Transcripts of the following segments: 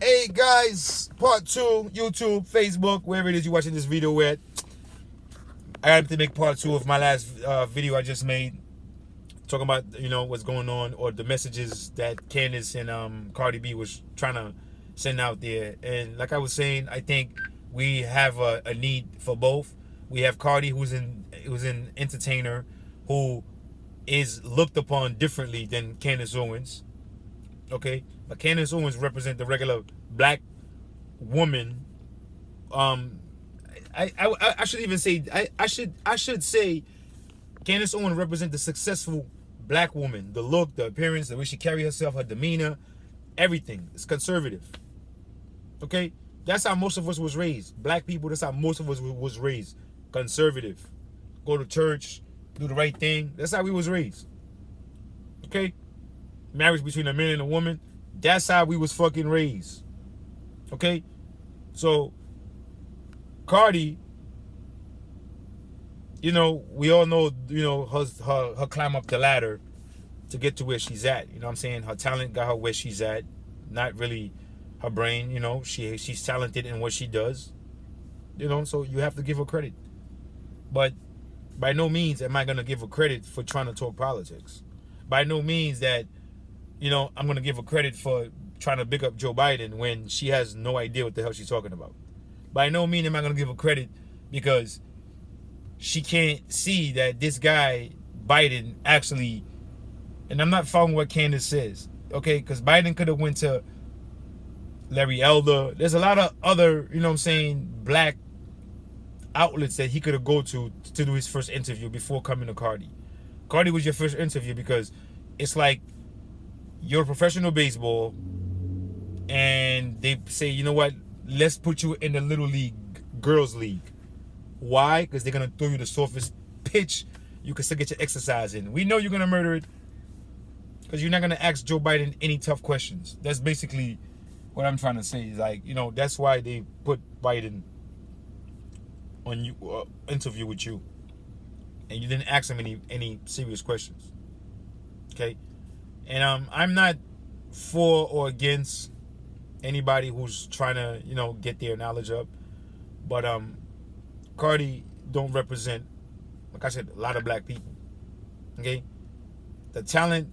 Hey guys, part 2, YouTube, Facebook, wherever it is you're watching this video at. I had to make part 2 of my last video I just made, talking about what's going on, or the messages that Candace and Cardi B was trying to send out there. And like I was saying, I think we have a need for both. We have Cardi, who's an entertainer, who is looked upon differently than Candace Owens. Okay, but Candace Owens represent the regular black woman. I should even say I should say Candace Owens represent the successful black woman. The look, the appearance, the way she carry herself, her demeanor, everything. It's conservative. Okay, that's how most of us was raised. Black people. That's how most of us was raised. Conservative. Go to church, do the right thing. That's how we was raised. Okay. Marriage between a man and a woman, that's how we was fucking raised. Okay? So, Cardi, we all know, her climb up the ladder to get to where she's at. You know what I'm saying? Her talent got her where she's at. Not really her brain, she's talented in what she does. So you have to give her credit. But by no means am I going to give her credit for trying to talk politics. By no means that I'm going to give her credit for trying to big up Joe Biden when she has no idea what the hell she's talking about. By no means am I going to give her credit because she can't see that this guy, Biden, actually, and I'm not following what Candace says, okay? Because Biden could have went to Larry Elder. There's a lot of other, black outlets that he could have go to do his first interview before coming to Cardi. Cardi was your first interview because it's like, you're a professional baseball, and they say, you know what, let's put you in the little league, girls league. Why? Because they're going to throw you the softest pitch. You can still get your exercise in. We know you're going to murder it because you're not going to ask Joe Biden any tough questions. That's basically what I'm trying to say. Is like, that's why they put Biden on you, interview with you, and you didn't ask him any serious questions. Okay? And I'm not for or against anybody who's trying to, get their knowledge up. But Cardi don't represent, like I said, a lot of black people. Okay? The talent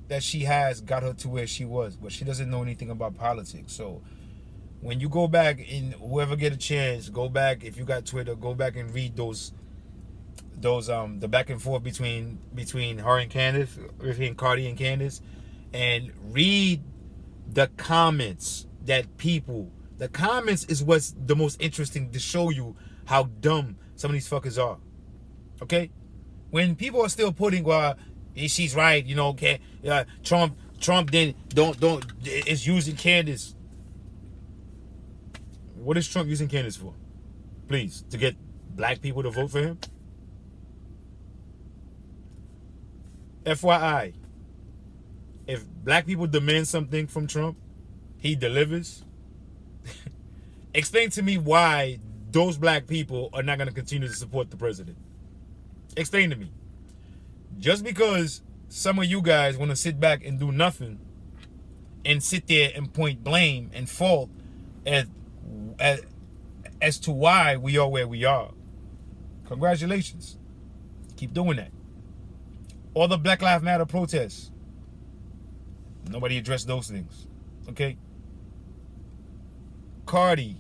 that she has got her to where she was, but she doesn't know anything about politics. So when you go back, and whoever get a chance, go back, if you got Twitter, go back and read those the back and forth between her and Candace, between Cardi and Candace, and read the comments the comments is what's the most interesting, to show you how dumb some of these fuckers are. Okay? When people are still putting, well, she's right, okay, Trump then is using Candace. What is Trump using Candace for? Please, to get black people to vote for him? FYI, if black people demand something from Trump, he delivers. Explain to me why those black people are not going to continue to support the president. Explain to me. Just because some of you guys want to sit back and do nothing and sit there and point blame and fault as to why we are where we are. Congratulations. Keep doing that. All the Black Lives Matter protests, nobody addressed those things. Okay? Cardi,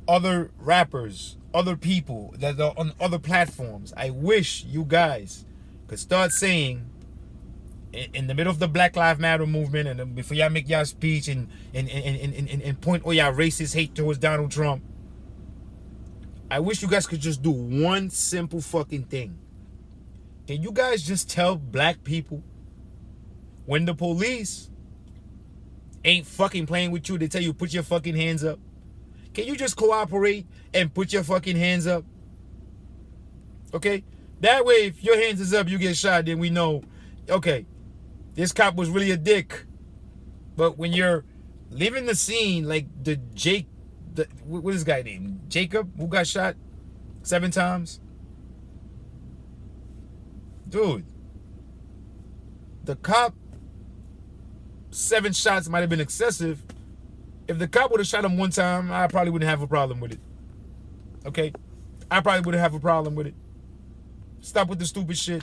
other rappers, other people that are on other platforms, I wish you guys could start saying, in the middle of the Black Lives Matter movement, and before y'all make y'all speech and point all y'all racist hate towards Donald Trump, I wish you guys could just do one simple fucking thing. Can you guys just tell black people, when the police ain't fucking playing with you, they tell you put your fucking hands up? Can you just cooperate and put your fucking hands up? Okay? That way, if your hands is up, you get shot, then we know, okay, this cop was really a dick. But when you're leaving the scene like what is this guy named? Jacob, who got shot 7 times? Dude, the cop 7 shots might have been excessive. If the cop would have shot him one time, I probably wouldn't have a problem with it. Okay? I probably wouldn't have a problem with it. Stop with the stupid shit.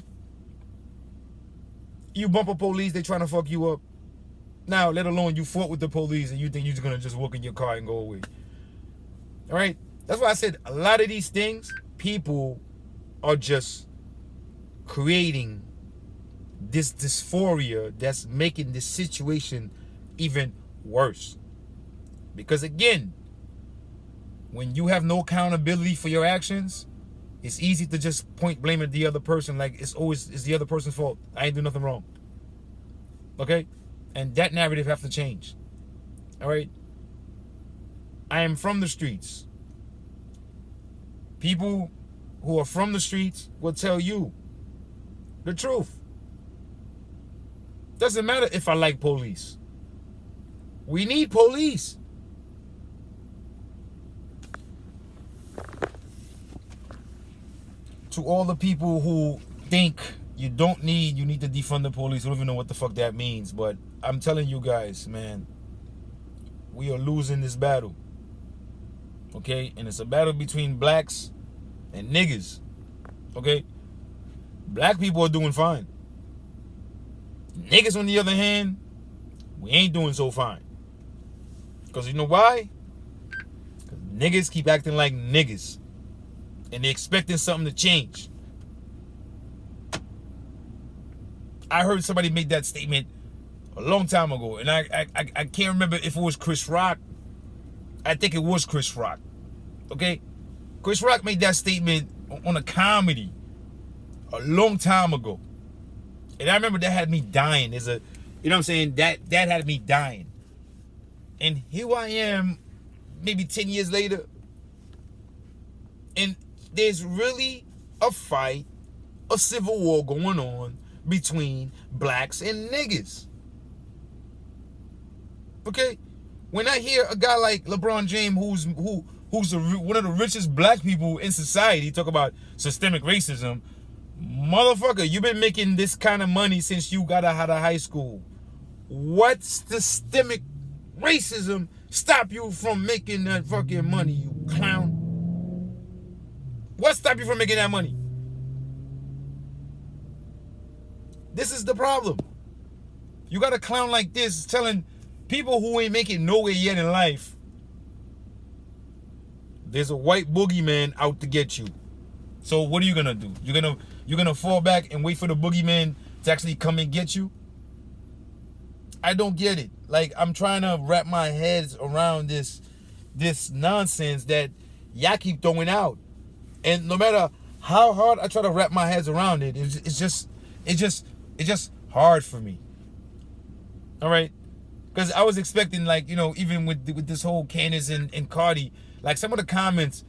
You bump a police, they trying to fuck you up. Now, let alone you fought with the police and you think you're going to just walk in your car and go away. All right? That's why I said a lot of these things, people are just creating this dysphoria that's making this situation even worse. Because again, when you have no accountability for your actions, it's easy to just point blame at the other person like it's the other person's fault. I ain't do nothing wrong. Okay? And that narrative have to change. All right? I am from the streets. People who are from the streets will tell you the truth. Doesn't matter if I like police. We need police. To all the people who think you need to defund the police, I don't even know what the fuck that means, but I'm telling you guys, man, we are losing this battle. Okay? And it's a battle between blacks and niggas. Okay? Black people are doing fine. Niggas, on the other hand, we ain't doing so fine. Because you know why? Because niggas keep acting like niggas. And they're expecting something to change. I heard somebody make that statement a long time ago. And I can't remember if it was Chris Rock. I think it was Chris Rock. Okay? Chris Rock made that statement on a comedy a long time ago. And I remember that had me dying. You know what I'm saying? That had me dying. And here I am, maybe 10 years later. And there's really a fight, a civil war going on between blacks and niggas. Okay? When I hear a guy like LeBron James, who's one of the richest black people in society, talk about systemic racism, motherfucker, you've been making this kind of money since you got out of high school. What systemic racism stop you from making that fucking money, you clown? What stopped you from making that money? This is the problem. You got a clown like this telling people who ain't making nowhere yet in life, there's a white boogeyman out to get you. So what are you gonna do? You're gonna fall back and wait for the boogeyman to actually come and get you? I don't get it. Like, I'm trying to wrap my head around this nonsense that y'all keep throwing out. And no matter how hard I try to wrap my head around it, it's just hard for me. All right? Because I was expecting, like, you know, even with this whole Candace and Carti, like, some of the comments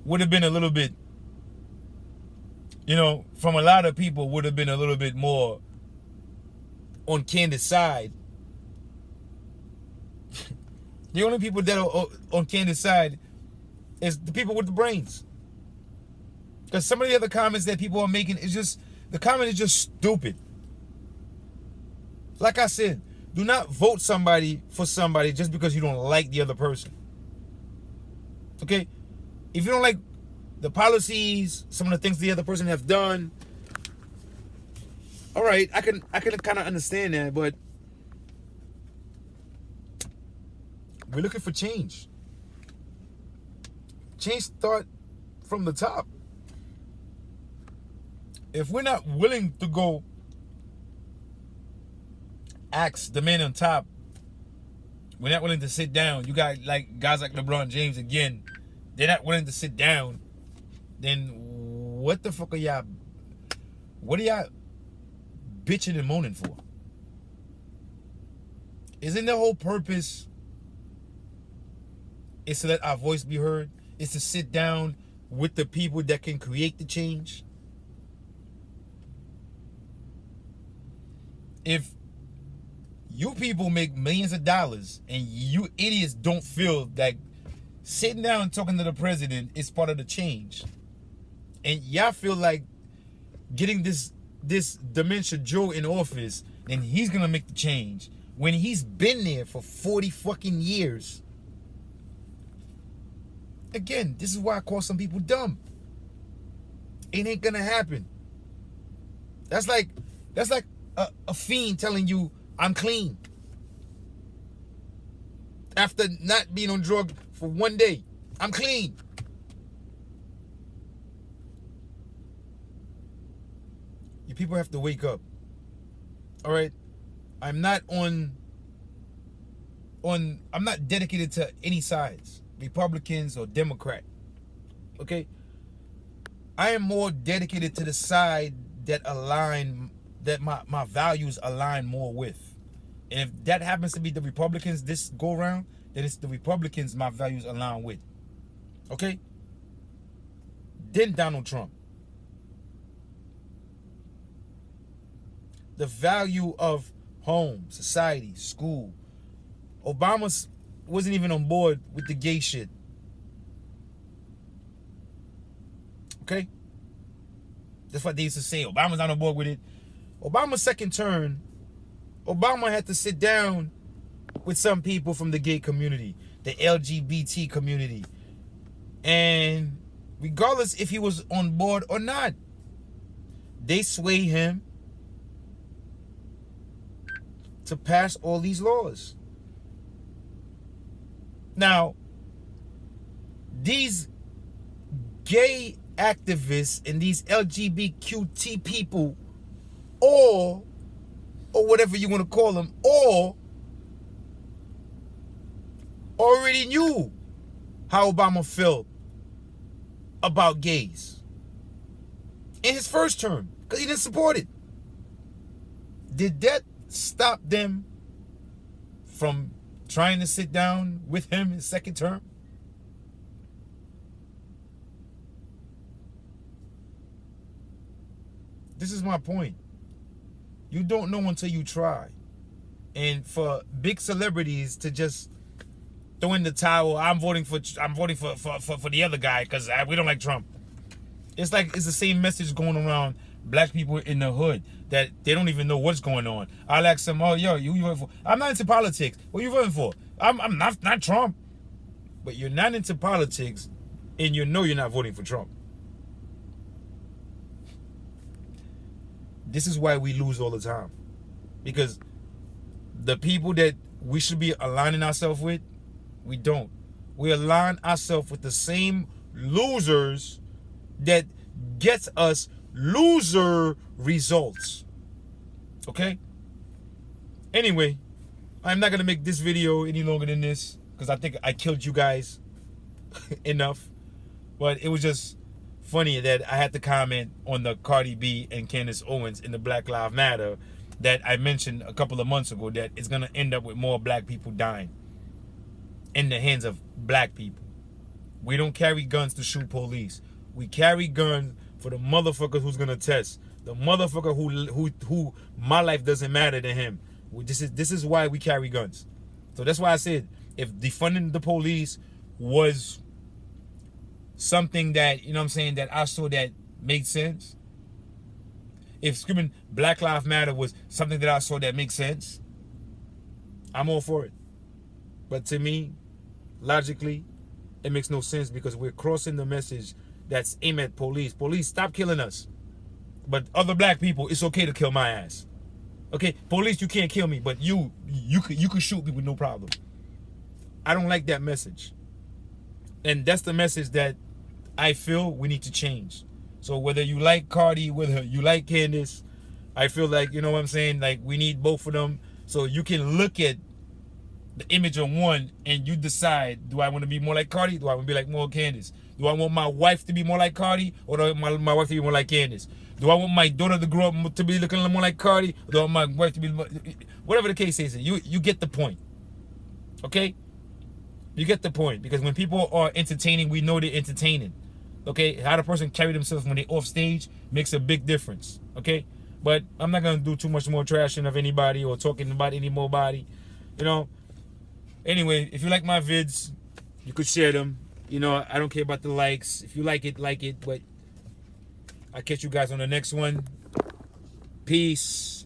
would have been a little bit, you know, from a lot of people would have been a little bit more on Candace's side. The only people that are on Candace's side is the people with the brains. Because some of the other comments that people are making is just, the comment is just stupid. Like I said, do not vote somebody for somebody just because you don't like the other person. Okay? If you don't like the policies, some of the things the other person have done, all right, I can kind of understand that, but we're looking for change. Change start from the top. If we're not willing to go ask the man on top, we're not willing to sit down. You got like guys like LeBron James again, they're not willing to sit down. Then what the fuck are y'all? What are y'all bitching and moaning for? Isn't the whole purpose is to let our voice be heard? Is to sit down with the people that can create the change? If you people make millions of dollars and you idiots don't feel that sitting down and talking to the president is part of the change, and y'all feel like getting this dementia Joe in office then he's gonna make the change. When he's been there for 40 fucking years. Again, this is why I call some people dumb. It ain't gonna happen. That's like a fiend telling you I'm clean after not being on drugs for 1 day. I'm clean. You people have to wake up. All right, I'm not I'm not dedicated to any sides, Republicans or Democrat. Okay, I am more dedicated to the side that my values align more with. And if that happens to be the Republicans this go around, then it's the Republicans my values align with. Okay? Then Donald Trump. The value of home, society, school. Obama wasn't even on board with the gay shit. Okay? That's what they used to say. Obama's not on board with it. Obama's second term, Obama had to sit down with some people from the gay community, the LGBT community. And regardless if he was on board or not, they sway him to pass all these laws. Now, these gay activists and these LGBTQT people, or whatever you want to call them, or already knew how Obama felt about gays in his first term because he didn't support it. Did that stop them from trying to sit down with him in his second term? This is my point. You don't know until you try. And for big celebrities to just throw in the towel, I'm voting for the other guy because we don't like Trump. It's like it's the same message going around black people in the hood that they don't even know what's going on. I'll ask them, oh, yo, you voting for? I'm not into politics. What are you voting for? I'm not Trump. But you're not into politics and you know you're not voting for Trump. This is why we lose all the time. Because the people that we should be aligning ourselves with, we don't. We align ourselves with the same losers that gets us loser results. Okay? Anyway, I'm not going to make this video any longer than this because I think I killed you guys enough. But it was just funny that I had to comment on the Cardi B and Candace Owens in the Black Lives Matter that I mentioned a couple of months ago, that it's going to end up with more black people dying in the hands of black people. We don't carry guns to shoot police. We carry guns for the motherfucker who's going to test. The motherfucker who my life doesn't matter to him. This is why we carry guns. So that's why I said if defunding the police was something that, you know what I'm saying, that I saw that made sense, if screaming Black Lives Matter was something that I saw that makes sense, I'm all for it. But to me, logically, it makes no sense because we're crossing the message that's aimed at police. Police, stop killing us. But other black people, it's okay to kill my ass. Okay, police, you can't kill me, but you could shoot me with no problem. I don't like that message. And that's the message that I feel we need to change. So whether you like Cardi, whether you like Candace, I feel like, you know what I'm saying, like we need both of them. So you can look at the image of one and you decide, do I want to be more like Cardi? Do I want to be like more Candace? Do I want my wife to be more like Cardi? Or do I want my wife to be more like Candace? Do I want my daughter to grow up to be looking more like Cardi? Or do I want my wife to be more, whatever the case is, you get the point. Okay? You get the point. Because when people are entertaining, we know they're entertaining. Okay? How the person carry themselves when they're off stage makes a big difference. Okay? But I'm not going to do too much more trashing of anybody or talking about any more body. You know? Anyway, if you like my vids, you could share them. You know, I don't care about the likes. If you like it, like it. But I'll catch you guys on the next one. Peace.